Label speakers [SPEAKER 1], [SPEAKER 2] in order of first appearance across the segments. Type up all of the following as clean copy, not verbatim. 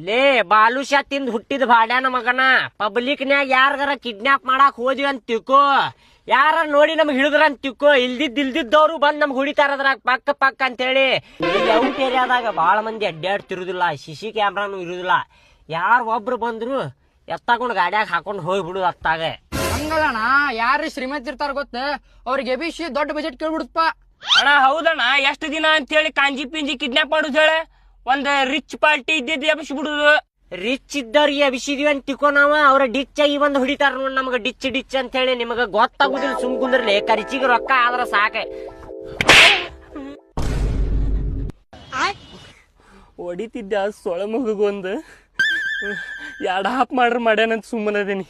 [SPEAKER 1] ಲೇ ಬಾಲುಷಾ ತಿಂದ್ ಹುಟ್ಟಿದ ಬಾಡ್ಯಾನ ಮಗನ ಪಬ್ಲಿಕ್ನ್ಯಾಗ ಯಾರ್ಗಾರ ಕಿಡ್ನಾಪ್ ಮಾಡಾಕ್ ಹೋದ್ವಿ ಅಂತ ತಿಳ್ಕೋ, ಯಾರ ನೋಡಿ ನಮ್ಗ್ ಹಿಡಿದ್ರ ಅಂತ ತಿಳ್ಕೋ, ಇಲ್ದಿದ್ದವ್ರು ಬಂದ್ ನಮ್ಗ್ ಹುಡಿತಾರದ್ರಾಗ ಪಕ್ಕ ಪಕ್ಕ ಅಂತೇಳಿ. ಇಲ್ಲಿ ಔಟ್ ಏರಿಯಾದಾಗ ಬಾಳ ಮಂದಿ ಅಡ್ಡಾಡ್ತಿರುದಿಲ್ಲ, ಸಿಸಿ ಕ್ಯಾಮ್ರಾನು ಇರುದಿಲ್ಲ. ಯಾರು ಒಬ್ರು ಬಂದ್ರು ಎತ್ತಾಕೊಂಡ್ ಗಾಡ್ಯಾಗ ಹಾಕೊಂಡ್ ಹೋಗ್ಬಿಡುದು ಅತ್ತಾಗ.
[SPEAKER 2] ಹಂಗದಣ್ಣ, ಯಾರು ಶ್ರೀಮಂತ ಇರ್ತಾರ ಗೊತ್ತ, ಅವ್ರಿಗೆ ಎಬಿಸಿ ದೊಡ್ಡ ಬಜೆಟ್ ಕೇಳ್ಬಿಡುತ್ತಪ್ಪ.
[SPEAKER 3] ಅಣ್ಣ ಹೌದಣ್ಣ, ಎಷ್ಟು ದಿನ ಅಂತ ಹೇಳಿ ಕಾಂಜಿ ಪಿಂಜಿ ಕಿಡ್ನಾಪ್ ಮಾಡುದು ಹೇಳ, ಒಂದ್ ರಿಚ್ ಪಾರ್ಟಿ ಇದ್ದಿದ್ದು ಎಬ್ಸಿ ಬಿಡುದು.
[SPEAKER 1] ರಿಚ್ ಇದ್ದವ್ರಿಗೆ ಎಬಿಸಿದ್ವಿ ಅಂತ ತಿಳ್ಕೊ ನಾವ, ಅವ್ರ ಡಿಚ್ ಆಗಿ ಬಂದ್ ಹುಡಿತಾರ ನೋಡ್ ನಮಗ ಡಿಚ್ ಅಂತ ಹೇಳಿ. ನಿಮಗ ಗೊತ್ತಾಗುದಿಲ್ಲ, ಸುಮ್ ಕುಂದ್ರಲಿ, ಖರ್ಚಿಗೆ ರೊಕ್ಕ ಆದ್ರ ಸಾಕ.
[SPEAKER 3] ಹೊಡಿತಿದ್ದೆ ಸೊಳ ಮಗುಗೊಂದು ಎರಡ್ ಹಾಪ್ ಮಾಡ್ಯಾನಂತ ಸುಮ್ಮನದೇನಿ.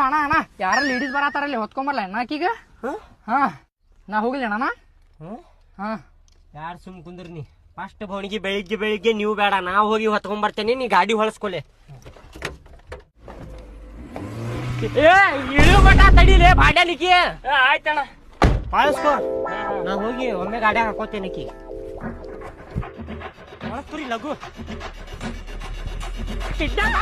[SPEAKER 2] ಅಣ್ಣ ಯಾರ ಲೇಡೀಸ್ ಬರತಾರಲ್ಲಿ ಹೊತ್ಕೊಂಬರ್ಲ ಎಣ್ಣಾಕೀಗ. ಹಾ ನಾ ಹೋಗ್ಲಿ ಅಣ್ಣ. ಹಾ
[SPEAKER 1] ಯಾರು ಸುಮ್ ಕುಂದ್ರಿ ನೀ ಫಸ್ಟ್ ಭವಣಿಗೆ ಬೆಳಿಗ್ಗೆ ನೀವು ಬೇಡ, ನಾ ಹೋಗಿ ಹೊತ್ಕೊಂಡ್ ಬರ್ತೇನೆ, ನೀ ಗಾಡಿ ಹೊಳಸ್ಕೊಲೆ. ಇಳಿಯೋ ಮಟ ತಡಿಲೇ ಬಾಡ್ಯಾಲಿಕ್ಕಿ.
[SPEAKER 3] ಆಯ್ತಣ್ಣ
[SPEAKER 1] ಬಾಳಸ್ಕೋ, ನಾ ಹೋಗಿ ಒಮ್ಮೆ ಗಾಡ್ಯಾಗ ಹಾಕೋತೇನೆ ಕಿ. ಒಳಗ್ತುರಿ ಲಘು. ಕಿಡ್ನಾಪ್